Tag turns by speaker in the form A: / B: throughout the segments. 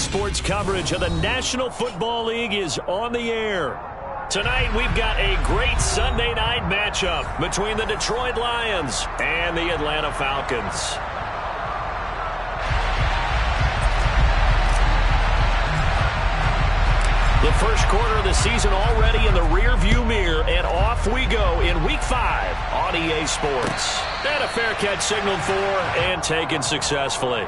A: sports coverage of the National Football League is on the air. Tonight, we've got a great Sunday night matchup between the Detroit Lions and the Atlanta Falcons. The first quarter of the season already in the rear-view mirror, and off we go in Week 5 on EA Sports. And a fair catch signaled for and taken successfully.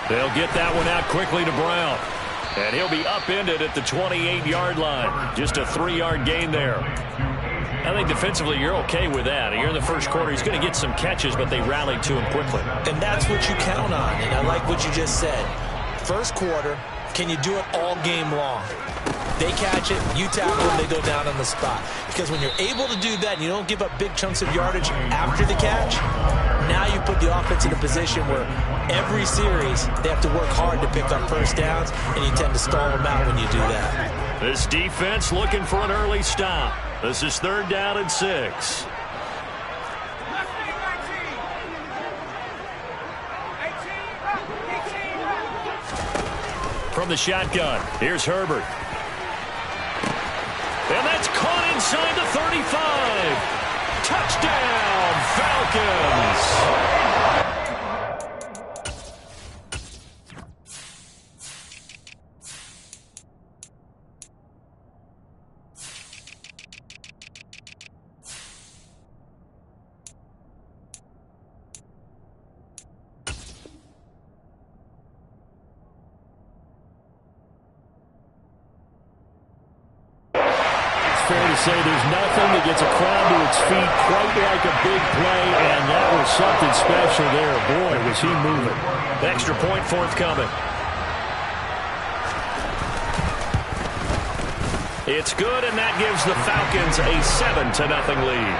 A: They'll get that one out quickly to Brown. And he'll be upended at the 28-yard line. Just a 3-yard gain there. I think defensively you're okay with that. You're in the first quarter. He's going to get some catches, but they rallied to him quickly.
B: And that's what you count on. And I like what you just said. First quarter, can you do it all game long? They catch it, you tackle them, they go down on the spot. Because when you're able to do that and you don't give up big chunks of yardage after the catch, now you put the offense in a position where every series they have to work hard to pick up first downs, and you tend to stall them out when you do that.
A: This defense looking for an early stop. This is 3rd down and 6. From the shotgun, here's Herbert. And that's caught inside the 35. Touchdown, Falcons. Fair to say there's nothing that gets a crowd to its feet quite like a big play, and that was something special there. Boy, was he moving. Extra point forthcoming. It's good, and that gives the Falcons a 7-0 lead.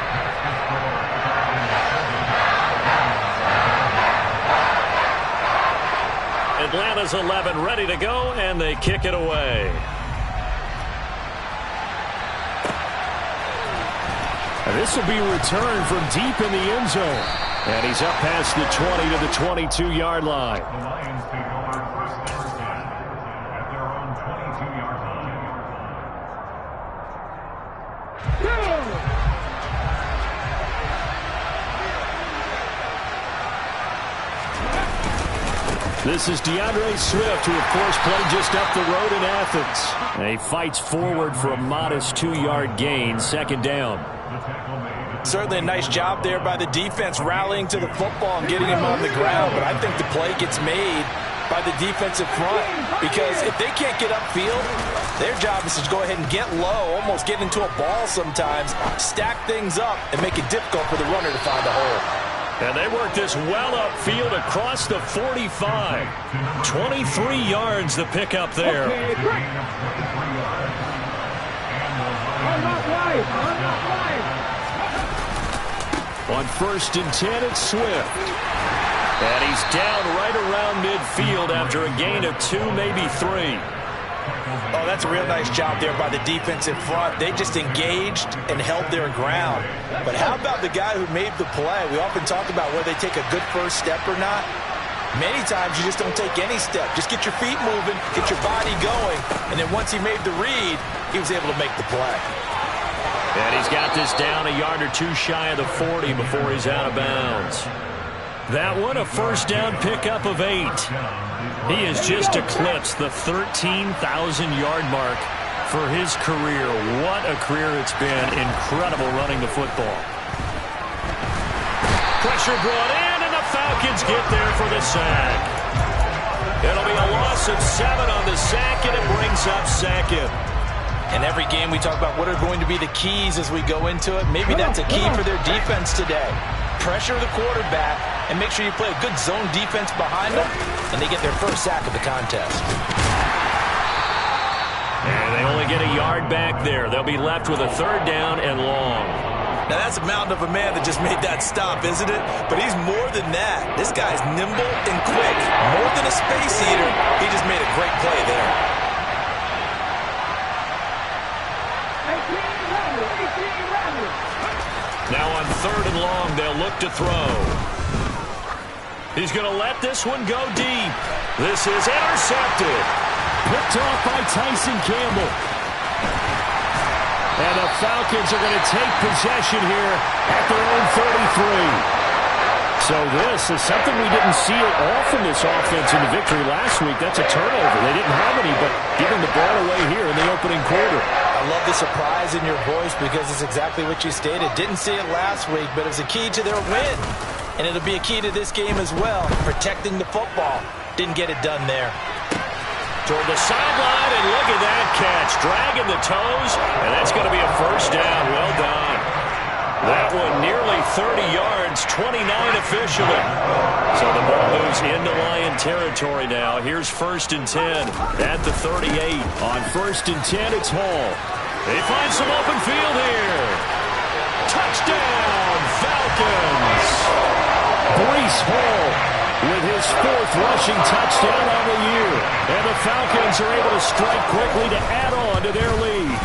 A: Atlanta's 11 ready to go, and they kick it away. This will be returned from deep in the end zone. And he's up past the 20 to the 22-yard line.
C: The Lions take over first down at their own 22-yard line.
A: This is DeAndre Swift, who, of course, played just up the road in Athens. And he fights forward for a modest 2-yard gain, 2nd down.
B: Certainly a nice job there by the defense rallying to the football and getting him on the ground. But I think the play gets made by the defensive front, because if they can't get upfield, their job is to go ahead and get low, almost get into a ball sometimes, stack things up, and make it difficult for the runner to find a hole.
A: And they work this well upfield across the 45. 23 yards the pickup there. On 1st and 10, it's Swift. And he's down right around midfield after a gain of 2, maybe 3.
B: Oh, that's a real nice job there by the defensive front. They just engaged and held their ground. But how about the guy who made the play? We often talk about whether they take a good first step or not. Many times you just don't take any step. Just get your feet moving, get your body going, and then once he made the read, he was able to make the play.
A: And he's got this down a yard or 2 shy of the 40 before he's out of bounds. That one, a first down pickup of 8. He has just eclipsed the 13,000-yard mark for his career. What a career it's been. Incredible running the football. Pressure brought in, and the Falcons get there for the sack. It'll be a loss of 7 on the sack, and it brings up 2nd.
B: And every game we talk about what are going to be the keys as we go into it. Maybe that's a key for their defense today. Pressure the quarterback and make sure you play a good zone defense behind them, and they get their first sack of the contest.
A: And they only get a yard back there. They'll be left with a 3rd down and long.
B: Now, that's a mountain of a man that just made that stop, isn't it? But he's more than that. This guy's nimble and quick. More than a space eater, he just made a great play there.
A: Now on 3rd and long, they'll look to throw. He's going to let this one go deep. This is intercepted. Picked off by Tyson Campbell. And the Falcons are going to take possession here at their own 33. So this is something we didn't see often, this offense in the victory last week. That's a turnover. They didn't have any, but giving the ball away here in the opening quarter.
B: I love the surprise in your voice because it's exactly what you stated. Didn't see it last week, but it was a key to their win. And it'll be a key to this game as well, protecting the football. Didn't get it done there.
A: Toward the sideline, and look at that catch. Dragging the toes, and that's going to be a first down. Well done. That one nearly 30 yards, 29 officially. So the ball moves into Lion territory now. Here's 1st and 10 at the 38. On 1st and 10, it's Hall. They find some open field here. Touchdown, Falcons. Breece Hall with his 4th rushing touchdown on the year. And the Falcons are able to strike quickly to add on to their lead.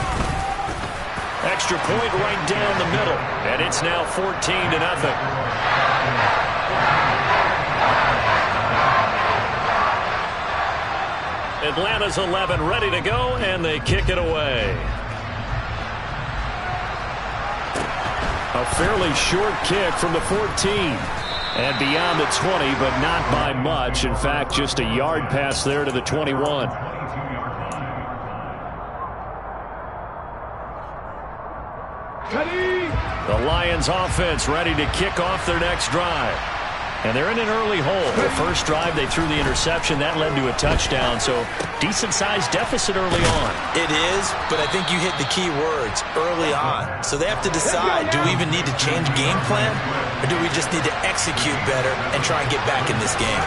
A: Extra point right down the middle. And it's now 14-0. Atlanta's 11 ready to go, and they kick it away. A fairly short kick from the 14. And beyond the 20, but not by much. In fact, just a yard pass there to the 21. The Lions offense ready to kick off their next drive. And they're in an early hole. The first drive, they threw the interception. That led to a touchdown, so decent-sized deficit early on.
B: It is, but I think you hit the key words, early on. So they have to decide, do we even need to change game plan, or do we just need to execute better and try and get back in this game?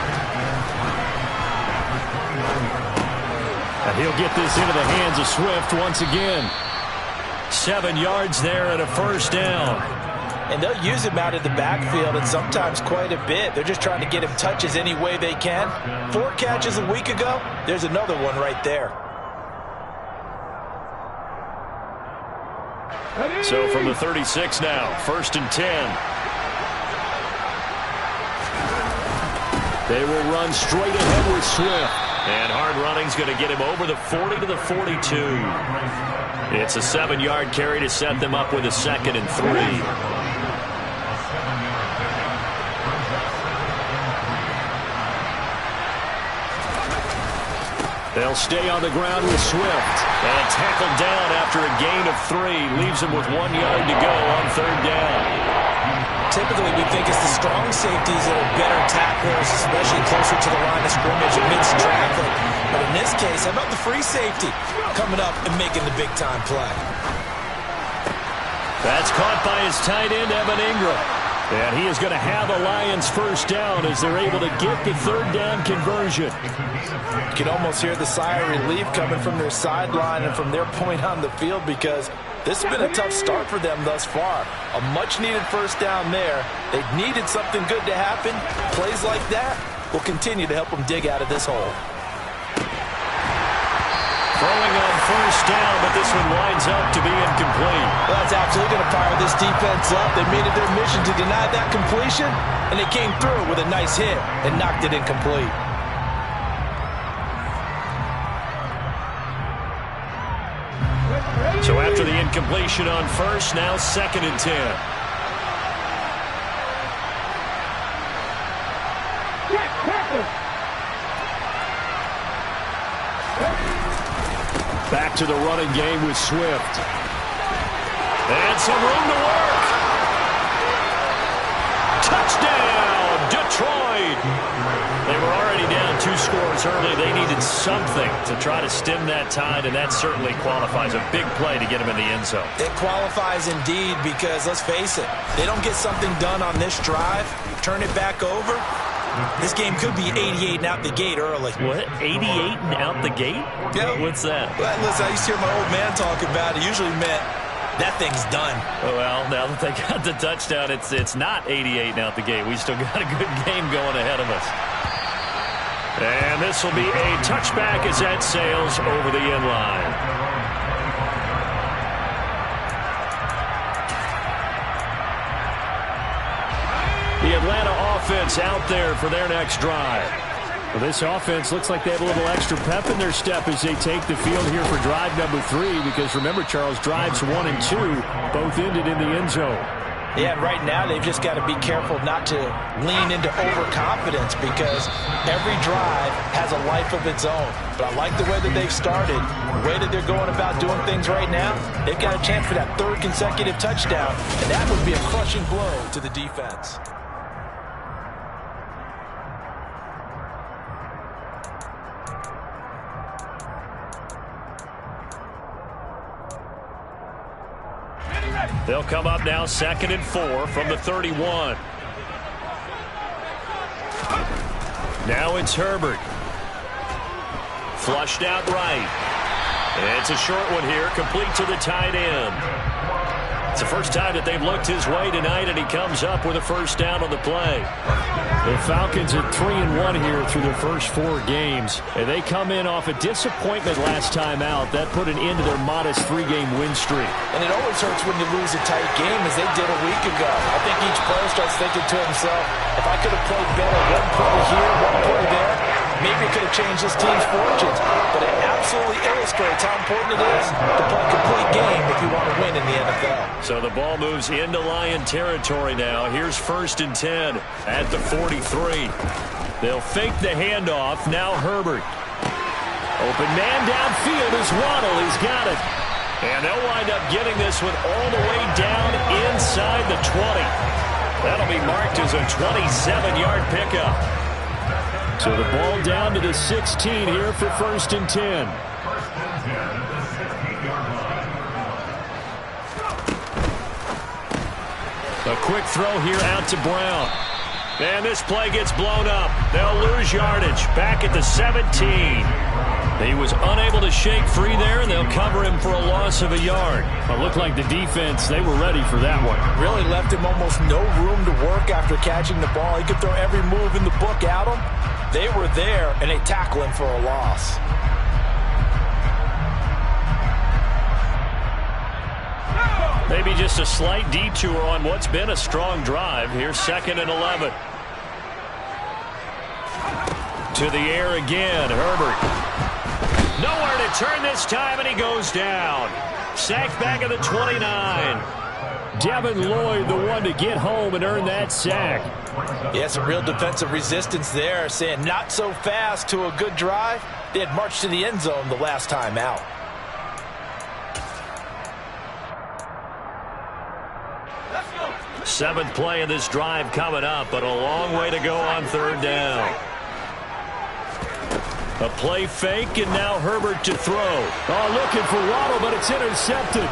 A: And he'll get this into the hands of Swift once again. 7 yards there and a first down.
B: And they'll use him out of the backfield and sometimes quite a bit. They're just trying to get him touches any way they can. 4 catches a week ago. There's another one right there.
A: So from the 36 now, 1st and 10. They will run straight ahead with Swift. And hard running's going to get him over the 40 to the 42. It's a 7-yard carry to set them up with a 2nd and 3. They'll stay on the ground with Swift. And tackled down after a gain of 3. Leaves him with 1 yard to go on 3rd down.
B: Typically, we think it's the strong safeties that are better tacklers, especially closer to the line of scrimmage amidst traffic. But in this case, how about the free safety coming up and making the big-time play? That's caught by his tight end, Evan Ingram. And he is going to have a Lions first down as they're able to get the 3rd down conversion. You can almost hear the sigh of relief coming from their sideline and from their point on the field because this has been a tough start for them thus far. A much-needed first down there. They've needed something good to happen. Plays like that will continue to help them dig out of this hole. Throwing on first down, but this one winds up to be incomplete. Well, that's absolutely going to fire this defense up. They made it their mission to deny that completion, and they came through with a nice hit and knocked it incomplete. So after the incompletion on first, now 2nd and 10. Back to the running game with Swift. And some room to work. Touchdown, Detroit. They were already down 2 scores early. They needed something to try to stem that tide, and that certainly qualifies. A big play to get them in the end zone. It qualifies indeed because, let's face it, they don't get something done on this drive, turn it back over, this game could be 88 and out the gate early. What? 88 and out the gate? Yeah. What's that? Well, listen, I used to hear my old man talk about it. Usually meant that thing's done.
A: Well, now that they got the touchdown, it's not 88 now at the gate. We still got a good game going ahead of us. And this will be a touchback as that sails over the end line. The Atlanta offense out there for their next drive. Well, this offense looks like they have a little extra pep in their step as they take the field here for drive number 3, because remember, Charles, drives 1 and 2 both ended in the end zone.
B: Yeah, right now they've just got to be careful not to lean into overconfidence, because every drive has a life of its own. But I like the way that they've started, the way that they're going about doing things right now. They've got a chance for that 3rd consecutive touchdown, and that would be a crushing blow to the defense.
A: They'll come up now 2nd and 4 from the 31. Now it's Herbert. Flushed out right. It's a short one here, complete to the tight end. It's the first time that they've looked his way tonight, and he comes up with a first down on the play. The Falcons are 3-1 here through their first 4 games, and they come in off a disappointment last time out. That put an end to their modest 3-game win streak.
B: And it always hurts when you lose a tight game, as they did a week ago. I think each player starts thinking to himself, if I could have played better, one play here, one play there, maybe it could have changed this team's fortunes. But it absolutely illustrates how important it is to play a complete game if you want to win in the NFL.
A: So the ball moves into Lion territory now. Here's 1st and 10 at the 43. They'll fake the handoff. Now Herbert. Open man downfield is Waddle. He's got it. And they'll wind up getting this one all the way down inside the 20. That'll be marked as a 27-yard pickup. So the ball down to the 16 here for 1st and 10. A quick throw here out to Brown. And this play gets blown up. They'll lose yardage back at the 17. He was unable to shake free there, and they'll cover him for a loss of a yard. It looked like the defense, they were ready for that one.
B: Really left him almost no room to work after catching the ball. He could throw every move in the book at him. They were there, and they tackle him for a loss.
A: Maybe just a slight detour on what's been a strong drive. Here's 2nd and 11. To the air again, Herbert. Nowhere to turn this time, and he goes down. Sacked back at the 29. Devin Lloyd, the one to get home and earn that sack.
B: Yeah, some real defensive resistance there, saying not so fast to a good drive. They had marched to the end zone the last time out.
A: Seventh play of this drive coming up, but a long way to go on 3rd down. A play fake, and now Herbert to throw. Oh, looking for Waddle, but it's intercepted.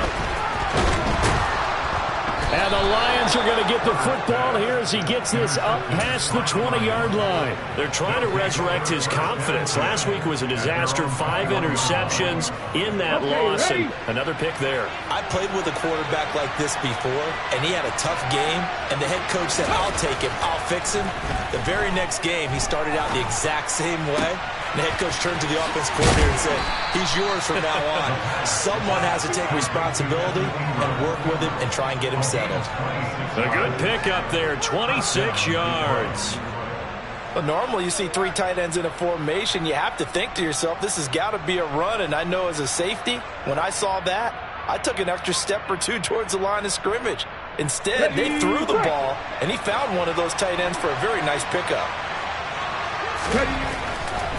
A: And the Lions are going to get the football here as he gets this up past the 20-yard line. They're trying to resurrect his confidence. Last week was a disaster. 5 interceptions in that loss, and another pick there.
B: I played with a quarterback like this before, and he had a tough game, and the head coach said, I'll take him, I'll fix him. The very next game, he started out the exact same way. The head coach turned to the offense coordinator and said, he's yours from now on. Someone has to take responsibility and work with him and try and get him settled.
A: A good pickup there, 26 yards.
B: Well, normally you see 3 tight ends in a formation. You have to think to yourself, this has got to be a run. And I know as a safety, when I saw that, I took an extra step or 2 towards the line of scrimmage. Instead, they threw the ball, and he found one of those tight ends for a very nice pickup.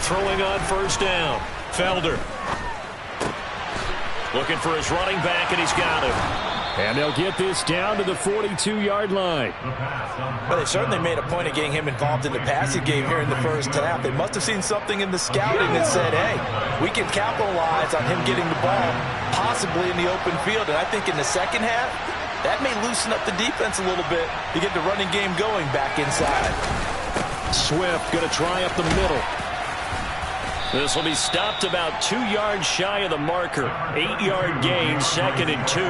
A: Throwing on 1st down. Felder. Looking for his running back, and he's got him. And they'll get this down to the 42-yard line.
B: Well, they certainly made a point of getting him involved in the passing game here in the first half. They must have seen something in the scouting that said, hey, we can capitalize on him getting the ball, possibly in the open field. And I think in the second half, that may loosen up the defense a little bit to get the running game going back inside.
A: Swift going to try up the middle. This will be stopped about 2 yards shy of the marker. 8-yard gain, 2nd and 2.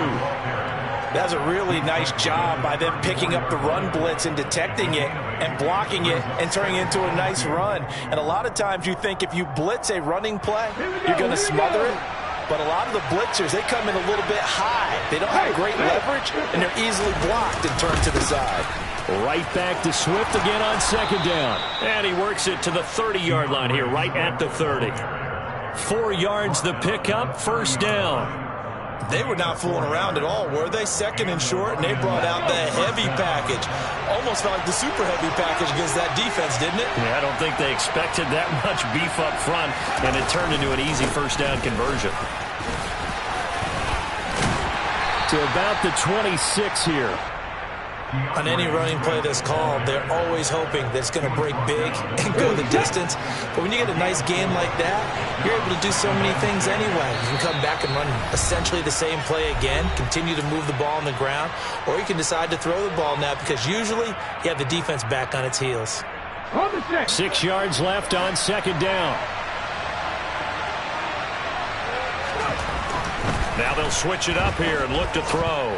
B: That's a really nice job by them picking up the run blitz and detecting it and blocking it and turning it into a nice run. And a lot of times you think if you blitz a running play, you're going to smother it. But a lot of the blitzers, they come in a little bit high. They don't have great leverage, and they're easily blocked and turned to the side.
A: Right back to Swift again on second down. And he works it to the 30-yard line here, right at the 30. 4 yards the pickup, first down.
B: They were not fooling around at all, were they? Second and short, and they brought out the heavy package. Almost felt like the super heavy package against that defense, didn't it?
A: Yeah, I don't think they expected that much beef up front, and it turned into an easy first down conversion. To about the 26 here.
B: On any running play that's called, they're always hoping that it's going to break big and go the distance. But when you get a nice game like that, you're able to do so many things anyway. You can come back and run essentially the same play again, continue to move the ball on the ground, or you can decide to throw the ball now because usually you have the defense back on its heels.
A: 6 yards left on second down. Now they'll switch it up here and look to throw.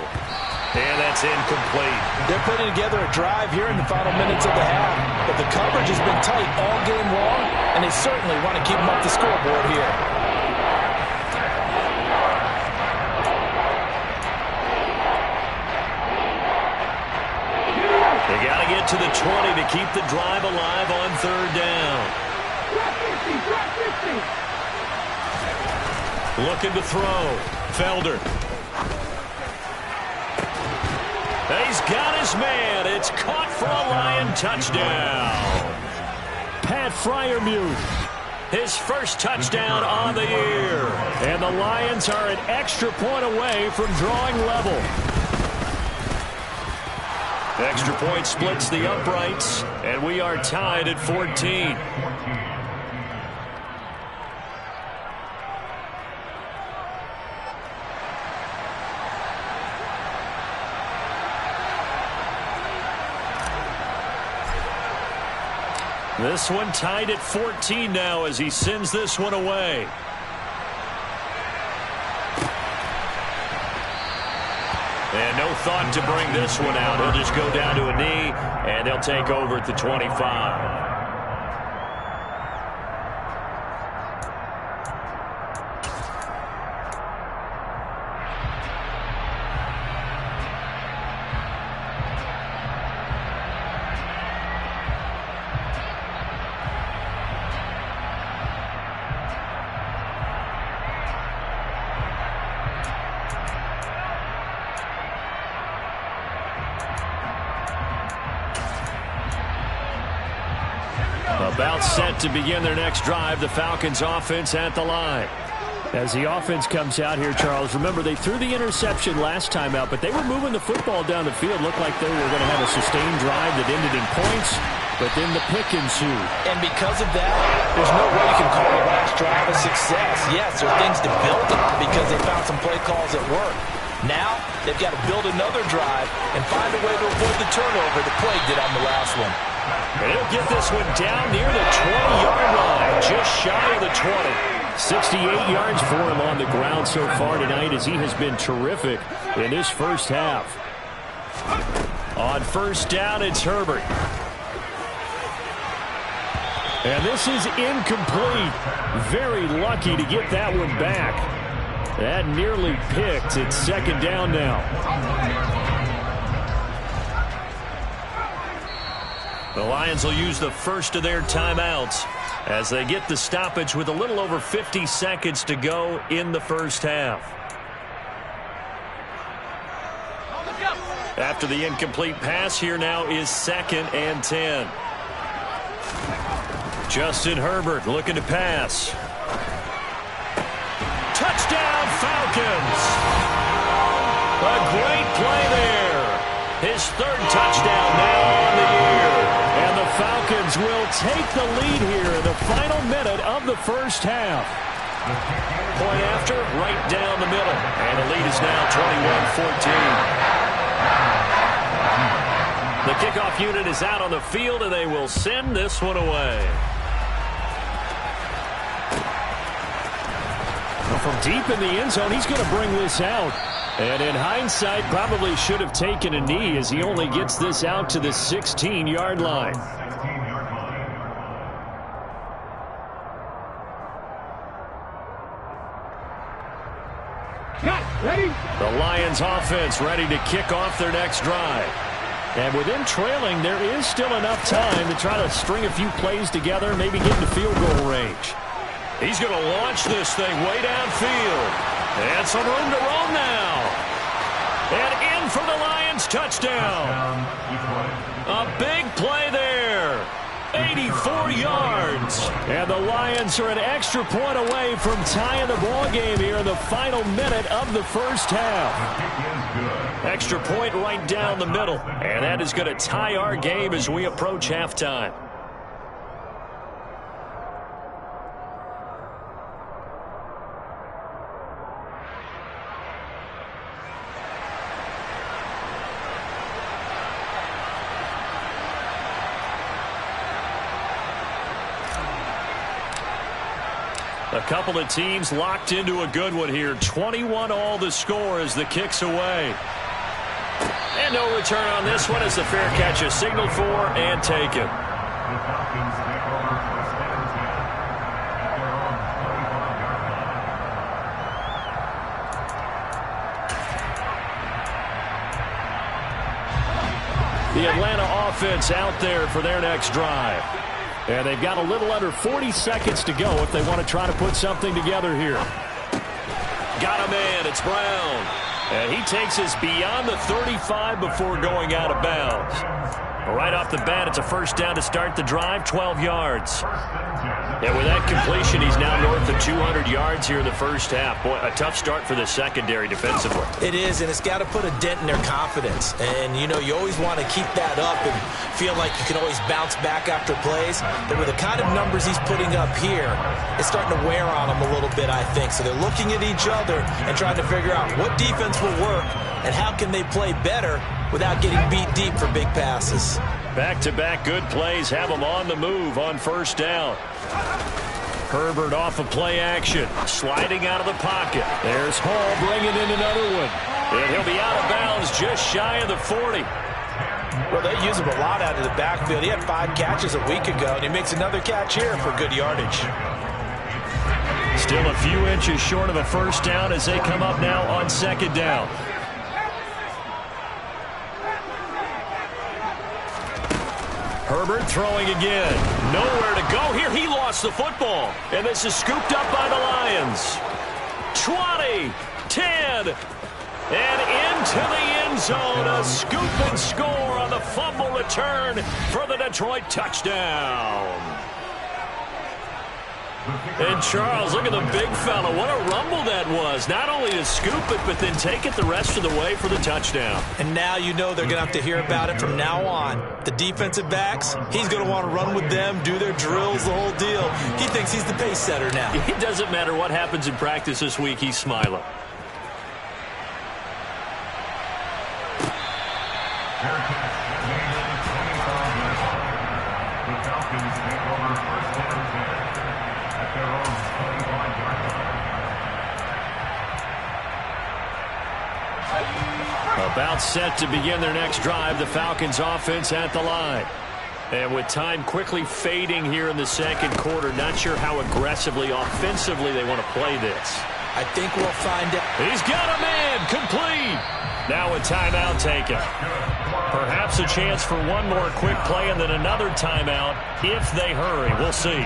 A: And that's incomplete.
B: They're putting together a drive here in the final minutes of the half. But the coverage has been tight all game long, and they certainly want to keep them up the scoreboard here.
A: They got to get to the 20 to keep the drive alive on third down. Looking to throw. Felder. He's got his man. It's caught for a Lion touchdown. Pat Freiermuth, his first touchdown on the year. And the Lions are an extra point away from drawing level. Extra point splits the uprights, and we are tied at 14. This one tied at 14 now as he sends this one away. And no thought to bring this one out. He'll just go down to a knee, and they'll take over at the 25. About set to begin their next drive, the Falcons offense at the line. As the offense comes out here, Charles, remember they threw the interception last time out, but they were moving the football down the field. Looked like they were going to have a sustained drive that ended in points, but then the pick ensued.
B: And because of that, there's no way you can call the last drive a success. Yes, there are things to build on because they found some play calls that work. Now, they've got to build another drive and find a way to avoid the turnover that plagued it on the last one.
A: And he'll get this one down near the 20-yard line, just shy of the 20. 68 yards for him on the ground so far tonight as he has been terrific in this first half. On first down, it's Herbert. And this is incomplete. Very lucky to get that one back. That nearly picked. It's second down now. The Lions will use the first of their timeouts as they get the stoppage with a little over 50 seconds to go in the first half. After the incomplete pass, here now is 2nd and 10. Justin Herbert looking to pass. Touchdown, Falcons! A great play there. His 3rd touchdown now on the year. And the Falcons will take the lead here in the final minute of the first half. Point after, right down the middle. And the lead is now 21-14. The kickoff unit is out on the field, and they will send this one away. From deep in the end zone, he's going to bring this out. And in hindsight, probably should have taken a knee as he only gets this out to the 16-yard line.
C: 16-yard line.
A: The Lions offense ready to kick off their next drive. And with them trailing, there is still enough time to try to string a few plays together, maybe get into field goal range. He's going to launch this thing way downfield. And some room to roam now. And in for the Lions touchdown. A big play there. 84 yards. And the Lions are an extra point away from tying the ball game here in the final minute of the first half. Extra point right down the middle. And that is going to tie our game as we approach halftime. A couple of teams locked into a good one here. 21-all the score as the kick's away. And no return on this one as the fair catch is signaled for and taken.
C: The Falcons take over first and 10 at their own 25-yard line.
A: The Atlanta offense out there for their next drive. And they've got a little under 40 seconds to go if they want to try to put something together here. Got a man. It's Brown. And he takes us beyond the 35 before going out of bounds. Right off the bat, it's a first down to start the drive, 12 yards. And with that completion, he's now north of 200 yards here in the first half. Boy, a tough start for the secondary defensively.
B: It is, and it's got to put a dent in their confidence. And, you know, you always want to keep that up and feel like you can always bounce back after plays. But with the kind of numbers he's putting up here, it's starting to wear on them a little bit, I think. So they're looking at each other and trying to figure out what defense will work and how can they play better without getting beat deep for big passes.
A: Back-to-back good plays have them on the move on first down. Herbert off of play action, sliding out of the pocket. There's Hall bringing in another one. And he'll be out of bounds just shy of the 40.
B: Well, they use him a lot out of the backfield. He had 5 catches a week ago, and he makes another catch here for good yardage.
A: Still a few inches short of a first down as they come up now on second down. Herbert throwing again. Nowhere to go here. He lost the football. And this is scooped up by the Lions. 20, 10, and into the end zone. A scoop and score on the fumble return for the Detroit touchdown. And Charles, look at the big fella. What a rumble that was. Not only to scoop it, but then take it the rest of the way for the touchdown.
B: And now you know they're going to have to hear about it from now on. The defensive backs, he's going to want to run with them, do their drills, the whole deal. He thinks he's the pace setter now.
A: It doesn't matter what happens in practice this week. He's smiling. About set to begin their next drive, the Falcons offense at the line. And with time quickly fading here in the second quarter, not sure how aggressively, offensively they want to play this.
B: I think we'll find out.
A: He's got a man, complete. Now a timeout taken. Perhaps a chance for one more quick play and then another timeout if they hurry. We'll see.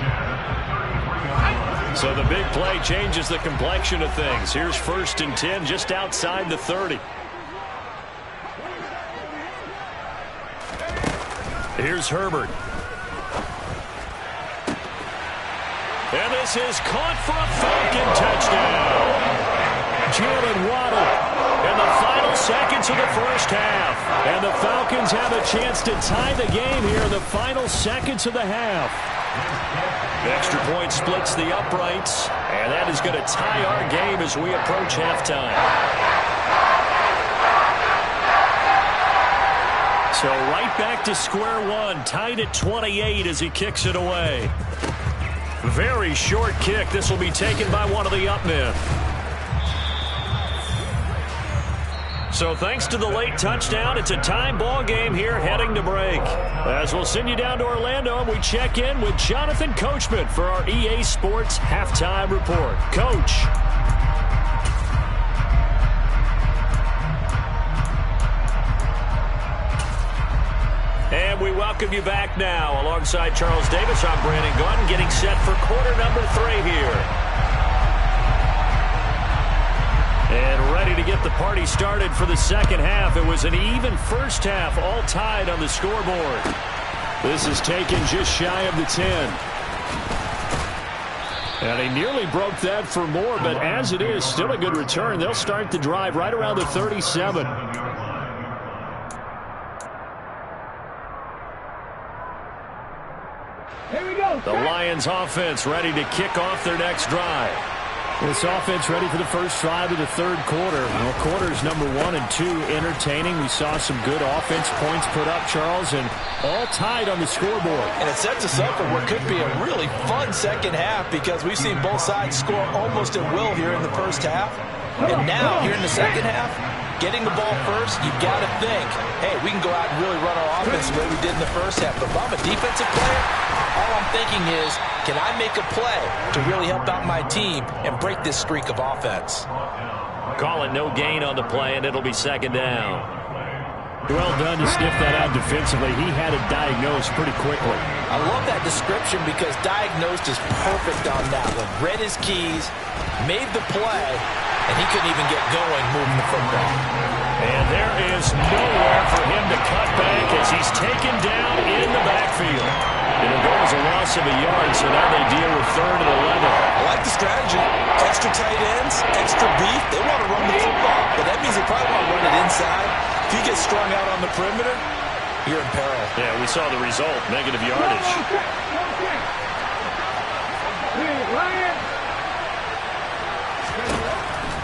A: So the big play changes the complexion of things. Here's first and 10 just outside the 30. Here's Herbert. And this is caught for a Falcon touchdown. Jalen Waddle in the final seconds of the first half. And the Falcons have a chance to tie the game here in the final seconds of the half. Extra point splits the uprights. And that is going to tie our game as we approach halftime. So right back to square one, tied at 28 as he kicks it away. Very short kick. This will be taken by one of the up men. So thanks to the late touchdown, it's a time ball game here heading to break. As we'll send you down to Orlando, we check in with Jonathan Coachman for our EA Sports Halftime Report. Coach. And we welcome you back now. Alongside Charles Davis, I'm Brandon Gunn, getting set for quarter number 3 here. And ready to get the party started for the second half. It was an even first half, all tied on the scoreboard. This is taken just shy of the 10. And he nearly broke that for more, but as it is, still a good return. They'll start the drive right around the 37.
D: Here we go.
A: The Lions offense ready to kick off their next drive.
E: This offense ready for the first drive of the third quarter. Well, quarters number 1 and 2 entertaining. We saw some good offense points put up, Charles, and all tied on the scoreboard.
B: And it sets us up for what could be a really fun second half because we've seen both sides score almost at will here in the first half. And now, here in the second half, getting the ball first, you've got to think, hey, we can go out and really run our offense the way we did in the first half. But if I'm a defensive player, all I'm thinking is, can I make a play to really help out my team and break this streak of offense?
A: Call it no gain on the play, and it'll be second down.
E: Well done to sniff that out defensively. He had it diagnosed pretty quickly.
B: I love that description because diagnosed is perfect on that one. Read his keys, made the play, and he couldn't even get going moving the football.
A: And there is nowhere for him to cut back as he's taken down in the backfield. It'll go as a loss of a yard, so now they deal with 3rd and 11.
B: I like the strategy. Extra tight ends, extra beef. They want to run the football, but that means they probably want to run it inside. If you get strung out on the perimeter, you're in peril.
A: Yeah, we saw the result, negative yardage.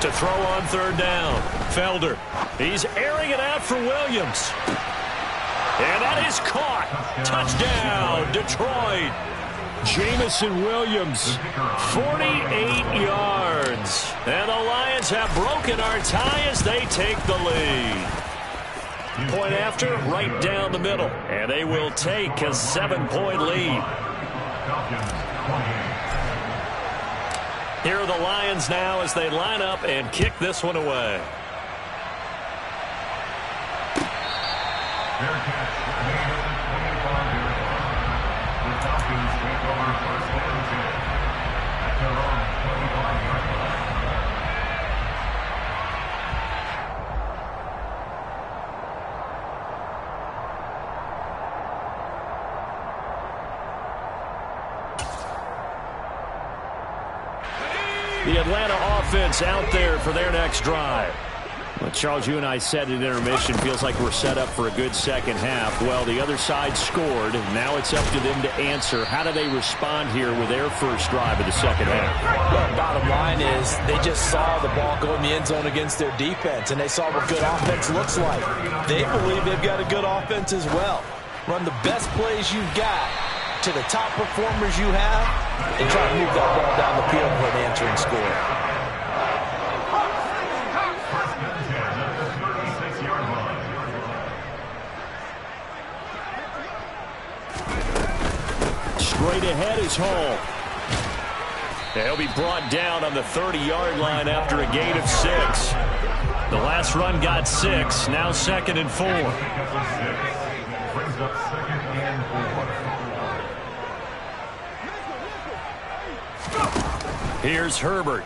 A: To throw on 3rd down, Felder. He's airing it out for Williams. And that is caught. Touchdown, Detroit.
E: Jamison Williams.
A: 48 yards. And the Lions have broken our tie as they take the lead. Point after, right down the middle. And they will take a 7-point lead. Here are the Lions now as they line up and kick this one away.
C: Fair catch. Made at the 25-yard line. The Falcons take over 1st and 10 at their own 25-yard line.
A: The Atlanta offense out there for their next drive.
E: Well, Charles, you and I said at intermission, feels like we're set up for a good second half. Well, the other side scored. Now it's up to them to answer. How do they respond here with their first drive of the second half?
B: Well, bottom line is they just saw the ball go in the end zone against their defense, and they saw what good offense looks like. They believe they've got a good offense as well. Run the best plays you've got to the top performers you have and try to move that ball down the field for an answering score.
E: Straight ahead is Hall.
A: He'll be brought down on the 30-yard line after a gain of 6. The last run got 6. Now 2nd and 4.
C: Brings up 2nd and 4.
A: Here's Herbert.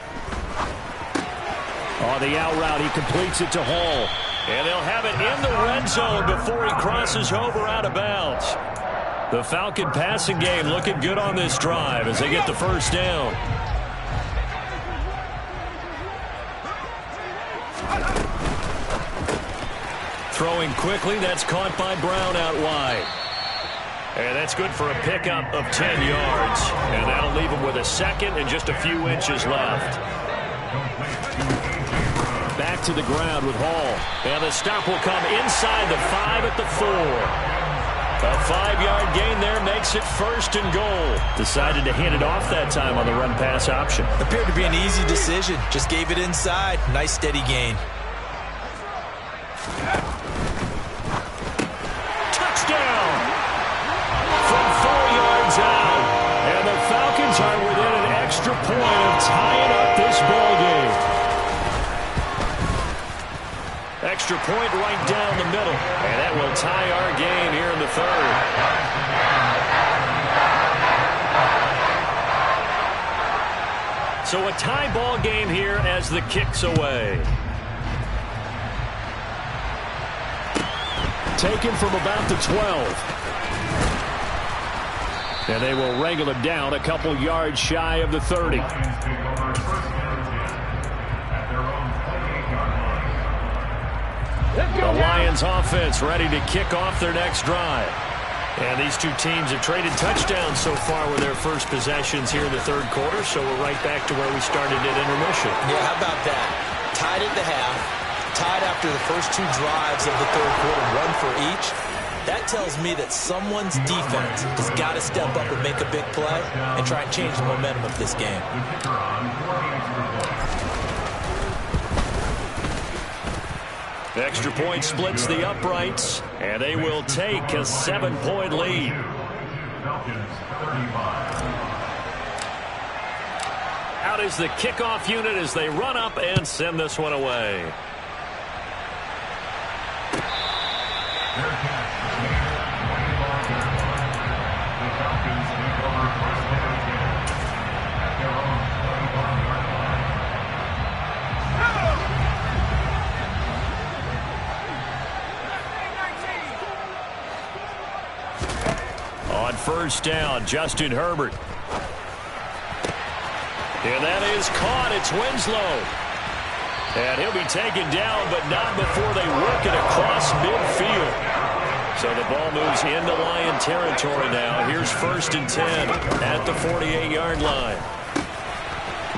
E: On the out route, he completes it to Hall.
A: And they'll have it in the red zone before he crosses over out of bounds. The Falcon passing game looking good on this drive as they get the first down. Throwing quickly, that's caught by Brown out wide. And that's good for a pickup of 10 yards. And that'll leave him with a 2nd and just a few inches left.
E: Back to the ground with Hall.
A: And the stop will come inside the 5 at the 4. A 5-yard gain there makes it 1st and goal. Decided to hand it off that time on the run-pass option.
B: Appeared to be an easy decision. Just gave it inside. Nice steady gain.
A: Touchdown! From 4 yards out. And the Falcons are within an extra point of tying up this ball game. Extra point right down the middle. And that will tie our game here in the 3rd. So a tie ball game here as the kick's away. Taken from about the 12. And they will wrangle him down a couple yards shy of the 30. The Lions offense ready to kick off their next drive. And these two teams have traded touchdowns so far with their first possessions here in the 3rd quarter, so we're right back to where we started at intermission.
B: Yeah, how about that? Tied at the half, tied after the first 2 drives of the 3rd quarter, 1 for each. That tells me that someone's defense has got to step up and make a big play and try and change the momentum of this game.
A: Extra point splits the uprights, and they will take a 7-point lead. Out is the kickoff unit as they run up and send this one away. On 1st down, Justin Herbert. And that is caught. It's Winslow. And he'll be taken down, but not before they work it across midfield. So the ball moves into Lion territory now. Here's 1st and 10 at the 48-yard line.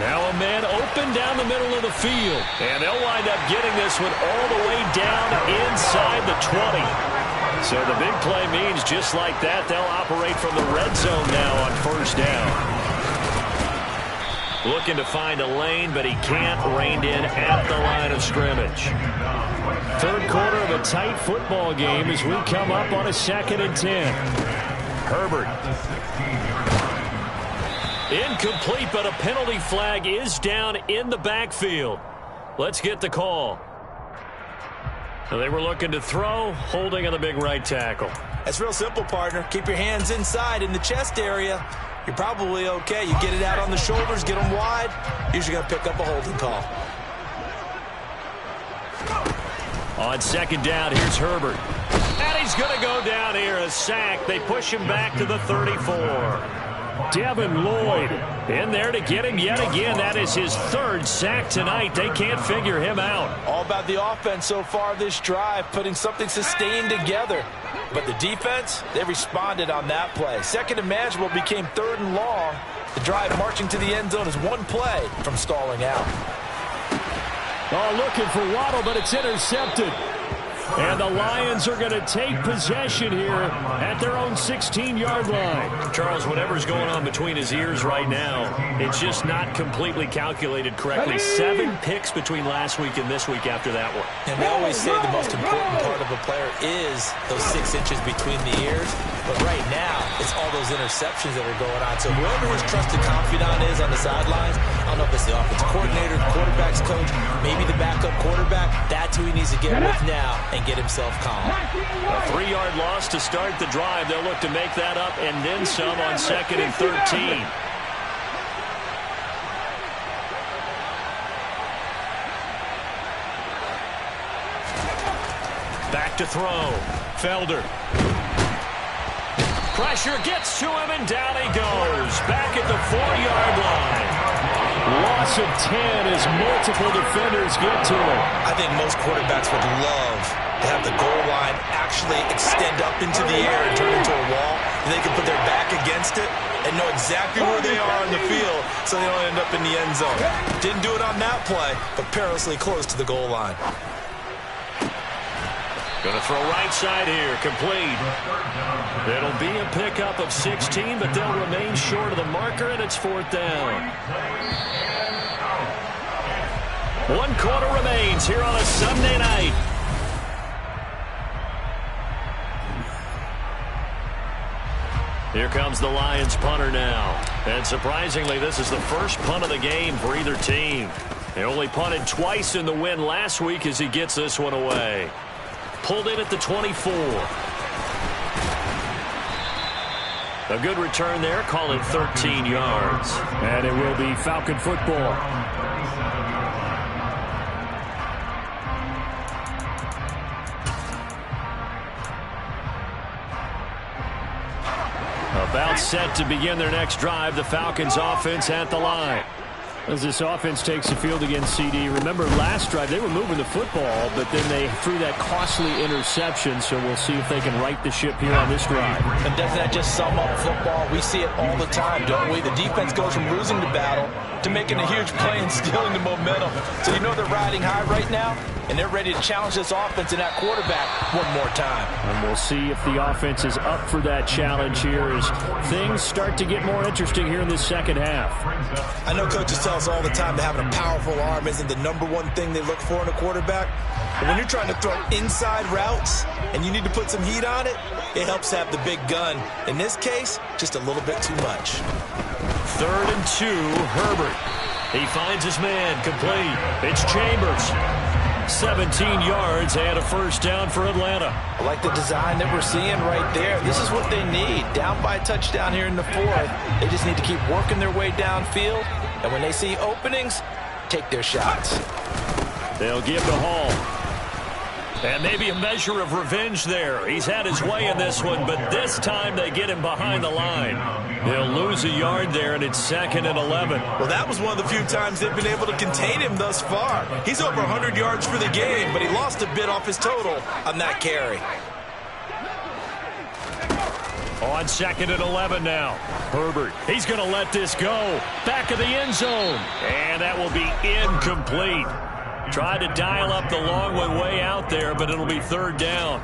A: Now a man open down the middle of the field. And they'll wind up getting this one all the way down inside the 20. So the big play means just like that, they'll operate from the red zone now on 1st down. Looking to find a lane, but he can't. Reined in at the line of scrimmage. 3rd quarter of a tight football game as we come up on a 2nd and 10. Herbert. Incomplete, but a penalty flag is down in the backfield. Let's get the call. They were looking to throw, holding on the big right tackle.
B: That's real simple, partner. Keep your hands inside in the chest area. You're probably okay. You get it out on the shoulders, get them wide. Usually going to pick up a holding call.
A: On 2nd down, here's Herbert. And he's going to go down here, a sack. They push him back to the 34. Devin Lloyd in there to get him yet again. That is his 3rd sack tonight. They can't figure him out.
B: All about the offense so far this drive, putting something sustained together. But the defense, they responded on that play. 2nd and manageable became 3rd and long. The drive marching to the end zone is one play from stalling out.
A: Oh, looking for Waddle, but it's intercepted. And the Lions are going to take possession here at their own 16-yard line. Charles, whatever's going on between his ears right now, it's just not completely calculated correctly. 7 picks between last week and this week after that one.
B: And they always say the most important part of a player is those 6 inches between the ears. But right now, it's all those interceptions that are going on. So whoever his trusted confidant is on the sidelines, I don't know if it's the offensive coordinator, the quarterback's coach, maybe the backup quarterback, that's who he needs to get with now and get himself calm.
A: A 3-yard loss to start the drive. They'll look to make that up and then some on 2nd and 13. Back to throw. Felder. Pressure gets to him, and down he goes. Back at the 4-yard line. Loss of 10 as multiple defenders get to him.
B: I think most quarterbacks would love to have the goal line actually extend up into the air and turn into a wall. And they can put their back against it and know exactly where they are on the field so they don't end up in the end zone. Didn't do it on that play, but perilously close to the goal line.
A: Going to throw right side here, complete. It'll be a pickup of 16, but they'll remain short of the marker, and it's 4th down. 1 quarter remains here on a Sunday night. Here comes the Lions punter now. And surprisingly, this is the first punt of the game for either team. They only punted twice in the win last week as he gets this one away. Pulled in at the 24. A good return there, call it 13 yards.
E: And it will be Falcon football. About set to begin their next drive, the Falcons offense at the line. As this offense takes the field against CD, remember last drive they were moving the football, but then they threw that costly interception, so we'll see if they can right the ship here on this drive.
B: And doesn't that just sum up football? We see it all the time, don't we? The defense goes from losing the battle to making a huge play and stealing the momentum. So you know they're riding high right now, and they're ready to challenge this offense and that quarterback one more time.
E: And we'll see if the offense is up for that challenge here as things start to get more interesting here in this second half.
B: I know coaches tell us all the time that having a powerful arm isn't the #1 thing they look for in a quarterback. But when you're trying to throw inside routes and you need to put some heat on it, it helps have the big gun. In this case, just a little bit too much.
A: 3rd and 2, Herbert. He finds his man, complete. It's Chambers. 17 yards and a 1st down for Atlanta.
B: I like the design that we're seeing right there. This is what they need. Down by a touchdown here in the 4th. They just need to keep working their way downfield. And when they see openings, take their shots.
A: They'll give to Hall. And maybe a measure of revenge there. He's had his way in this one, but this time they get him behind the line. They'll lose a yard there, and it's 2nd and 11.
B: Well, that was one of the few times they've been able to contain him thus far. He's over 100 yards for the game, but he lost a bit off his total on that carry.
A: On 2nd and 11 now. Herbert, he's going to let this go. Back of the end zone. And that will be incomplete. Tried to dial up the long one way out there, but it'll be 3rd down.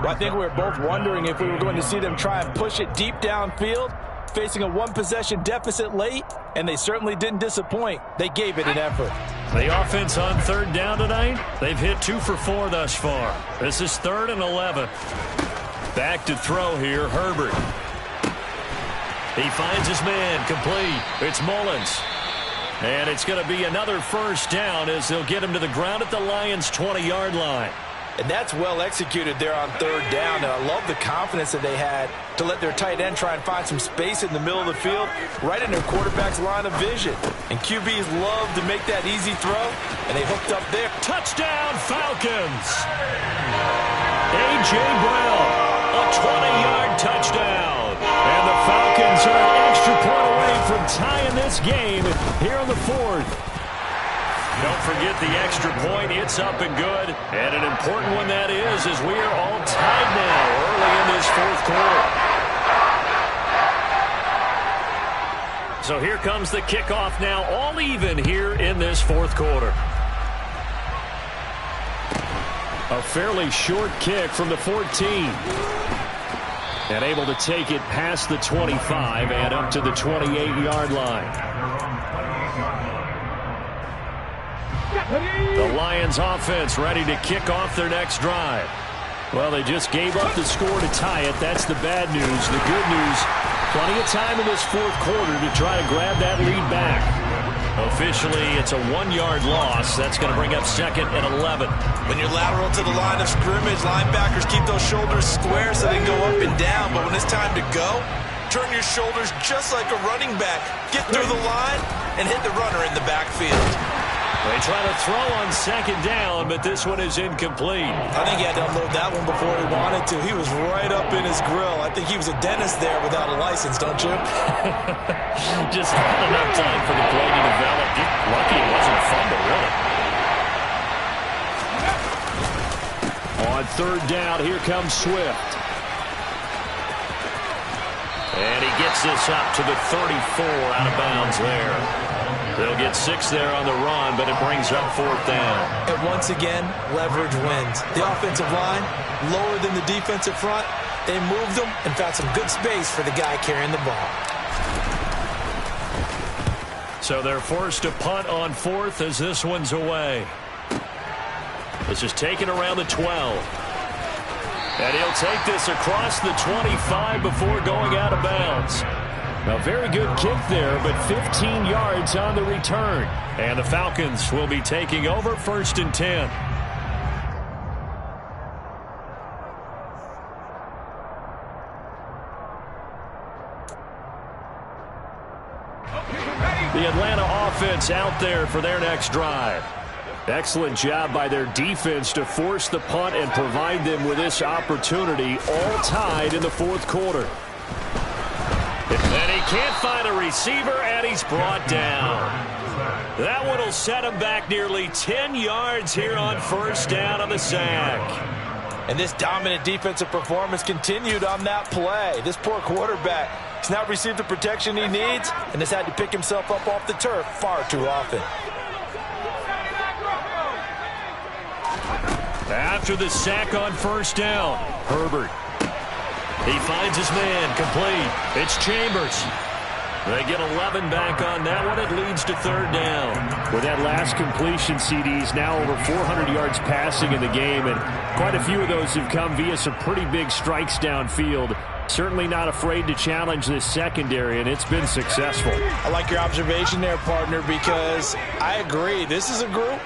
B: Well, I think we were both wondering if we were going to see them try and push it deep downfield, facing a 1-possession deficit late, and they certainly didn't disappoint. They gave it an effort.
A: The offense on 3rd down tonight, they've hit 2 for 4 thus far. This is 3rd and 11. Back to throw here, Herbert. He finds his man, complete. It's Mullins. And it's going to be another 1st down as they'll get him to the ground at the Lions' 20-yard line.
B: And that's well executed there on 3rd down. And I love the confidence that they had to let their tight end try and find some space in the middle of the field, right in their quarterback's line of vision. And QBs love to make that easy throw, and they hooked up there.
A: Touchdown, Falcons! A.J. Brown, a 20-yard touchdown. And the Falcons are an extra point away from tying this game here in the 4th. Don't forget the extra point. It's up and good. And an important one that is, as we are all tied now early in this 4th quarter. So here comes the kickoff now, all even here in this 4th quarter. A fairly short kick from the 14. And able to take it past the 25 and up to the 28-yard line. The Lions offense ready to kick off their next drive. Well, they just gave up the score to tie it. That's the bad news. The good news, plenty of time in this 4th quarter to try to grab that lead back. Officially, it's a 1-yard loss. That's going to bring up 2nd and 11.
B: When you're lateral to the line of scrimmage, linebackers keep those shoulders square so they can go up and down. But when it's time to go, turn your shoulders just like a running back. Get through the line and hit the runner in the backfield.
A: They try to throw on 2nd down, but this one is incomplete.
B: I think he had to unload that one before he wanted to. He was right up in his grill. I think he was a dentist there without a license, don't you?
A: Just not enough time for the play to develop. Just lucky it wasn't a fumble, really. On 3rd down, here comes Swift. And he gets this up to the 34 out of bounds there. They'll get 6 there on the run, but it brings up 4th down.
B: And once again, leverage wins. The offensive line, lower than the defensive front. They moved them and found some good space for the guy carrying the ball.
A: So they're forced to punt on 4th as this one's away. This is taken around the 12. And he'll take this across the 25 before going out of bounds. A very good kick there, but 15 yards on the return. And the Falcons will be taking over 1st and 10. The Atlanta offense out there for their next drive. Excellent job by their defense to force the punt and provide them with this opportunity, all tied in the 4th quarter. And he can't find a receiver, and he's brought down. That one will set him back nearly 10 yards here on 1st down on the sack.
B: And this dominant defensive performance continued on that play. This poor quarterback has not received the protection he needs and has had to pick himself up off the turf far too often.
A: After the sack on 1st down, Herbert. He finds his man, complete. It's Chambers. They get 11 back on that one. It leads to 3rd down.
E: With that last completion, CD's now over 400 yards passing in the game, and quite a few of those have come via some pretty big strikes downfield. Certainly not afraid to challenge this secondary, and it's been successful.
B: I like your observation there, partner, because I agree. This is a group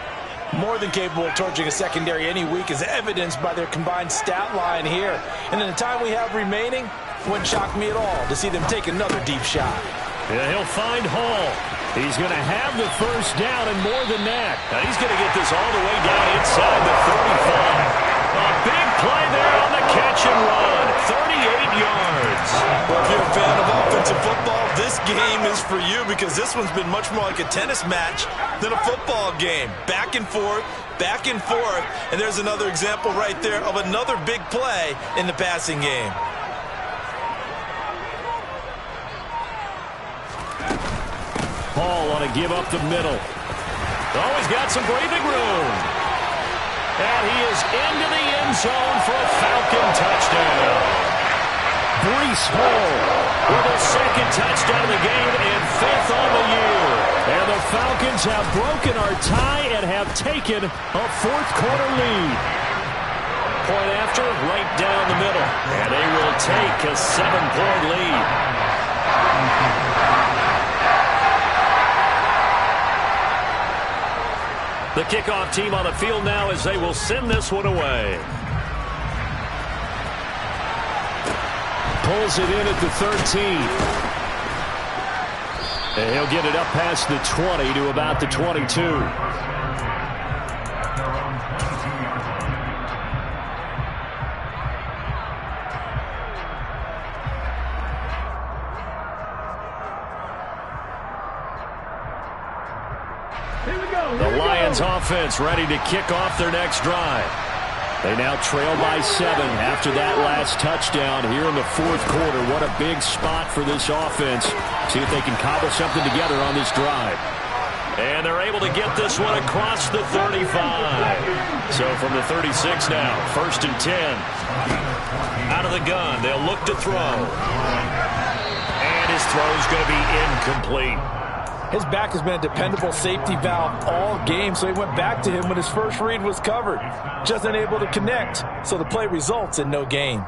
B: more than capable of torching a secondary any week, as evidenced by their combined stat line here. And in the time we have remaining, wouldn't shock me at all to see them take another deep shot.
A: Yeah, he'll find Hall. He's going to have the 1st down and more than that. Now he's going to get this all the way down inside the 35. A big play there on the catch and run. 38 yards.
B: Well, if you're a fan of offensive football, this game is for you, because this one's been much more like a tennis match than a football game. Back and forth, and there's another example right there of another big play in the passing game.
A: Hall on a give up the middle. Oh, he's got some breathing room. And he is into the end zone for a Falcon touchdown. Breece Hall with a 2nd touchdown of the game and 5th on the year. And the Falcons have broken our tie and have taken a 4th quarter lead. Point after, right down the middle. And they will take a 7-point lead. The kickoff team on the field now as they will send this one away. Pulls it in at the 13. And he'll get it up past the 20 to about the 22. The Lions offense ready to kick off their next drive. They now trail by 7 after that last touchdown here in the 4th quarter. What a big spot for this offense. See if they can cobble something together on this drive. And they're able to get this one across the 35. So from the 36 now, 1st and 10. Out of the gun, they'll look to throw. And his throw is going to be incomplete.
B: His back has been a dependable safety valve all game, so he went back to him when his first read was covered. Just unable to connect, so the play results in no gain.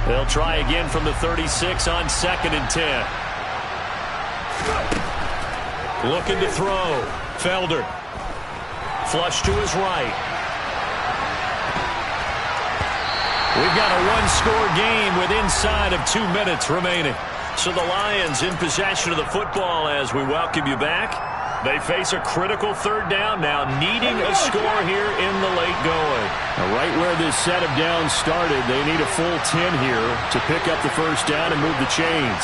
A: They'll try again from the 36 on 2nd and 10. Looking to throw. Felder. Flush to his right. We've got a one-score game with inside of 2 minutes remaining. So the Lions in possession of the football as we welcome you back. They face a critical 3rd down now, needing a score here in the late going.
E: Now, right where this set of downs started, they need a full 10 here to pick up the 1st down and move the chains.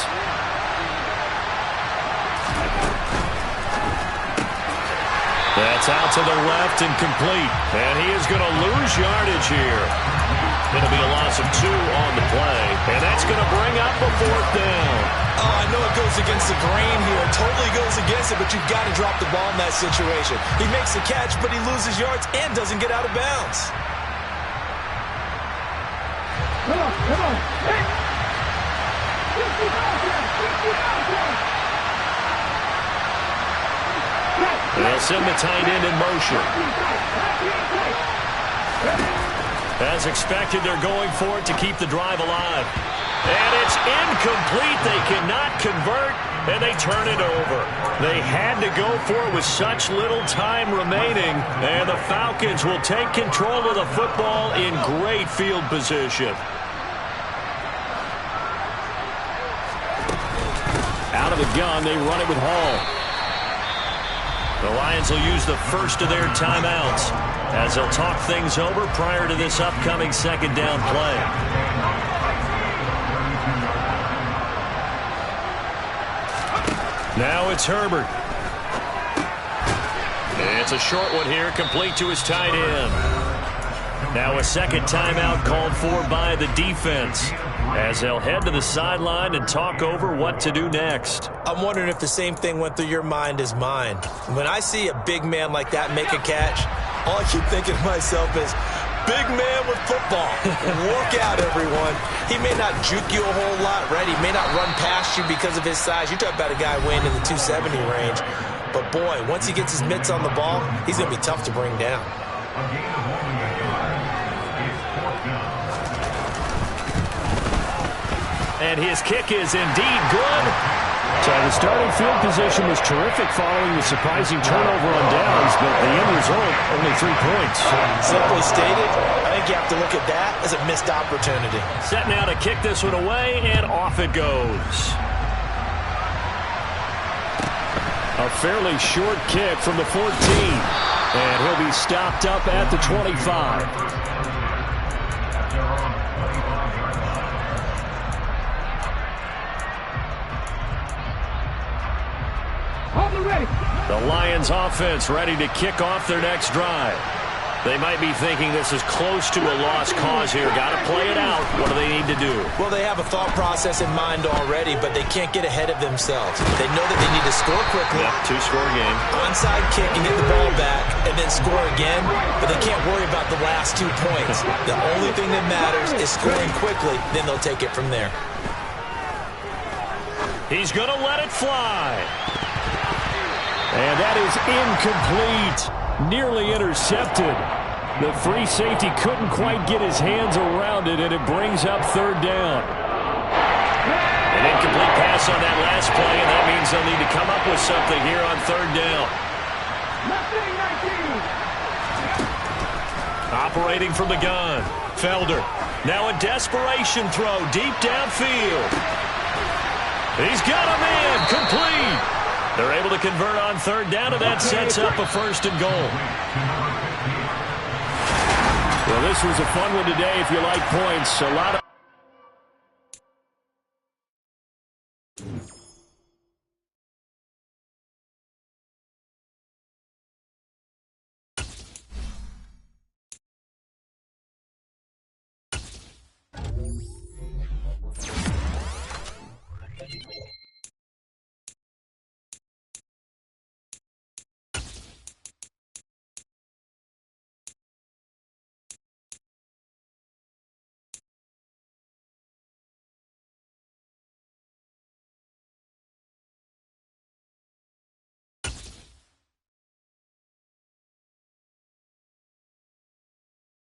A: That's out to the left and complete. And he is going to lose yardage here. It'll be a loss of 2 on the play, and that's going to bring up a 4th down.
B: Oh, I know it goes against the grain here. It totally goes against it, but you've got to drop the ball in that situation. He makes the catch, but he loses yards and doesn't get out of bounds.
C: Come on. Hey.
A: They'll send the tight end in motion. As expected, they're going for it to keep the drive alive. And it's incomplete. They cannot convert, and they turn it over. They had to go for it with such little time remaining, and the Falcons will take control of the football in great field position. Out of the gun, they run it with Hall. The Lions will use the first of their timeouts as they'll talk things over prior to this upcoming 2nd down play. Now it's Herbert. It's a short one here, complete to his tight end. Now a 2nd timeout called for by the defense as they'll head to the sideline and talk over what to do next.
B: I'm wondering if the same thing went through your mind as mine. When I see a big man like that make a catch, all I keep thinking to myself is, big man with football. Look out, everyone. He may not juke you a whole lot, right? He may not run past you because of his size. You talk about a guy weighing in the 270 range. But, boy, once he gets his mitts on the ball, he's going to be tough to bring down.
A: And his kick is indeed good.
E: So the starting field position was terrific following the surprising turnover on downs, but the end result, only 3 points.
B: Simply stated, I think you have to look at that as a missed opportunity.
A: Set now to kick this one away, and off it goes.
E: A fairly short kick from the 14. And he'll be stopped up at the 25. The Lions offense ready to kick off their next drive. They might be thinking this is close to a lost cause here. Got to play it out. What do they need to do?
B: Well, they have a thought process in mind already, but they can't get ahead of themselves. They know that they need to score quickly.
A: Yep, 2-score game.
B: Onside kick and get the ball back and then score again, but they can't worry about the last 2 points. The only thing that matters is scoring quickly, then they'll take it from there.
A: He's going to let it fly.
E: And that is incomplete. Nearly intercepted. The free safety couldn't quite get his hands around it, and it brings up 3rd down.
A: An incomplete pass on that last play, and that means they'll need to come up with something here on 3rd down. Operating from the gun. Felder. Now a desperation throw deep downfield. He's got a man. Complete. They're able to convert on 3rd down, and that sets up a 1st and goal.
E: Well, this was a fun one today if you like points. A lot of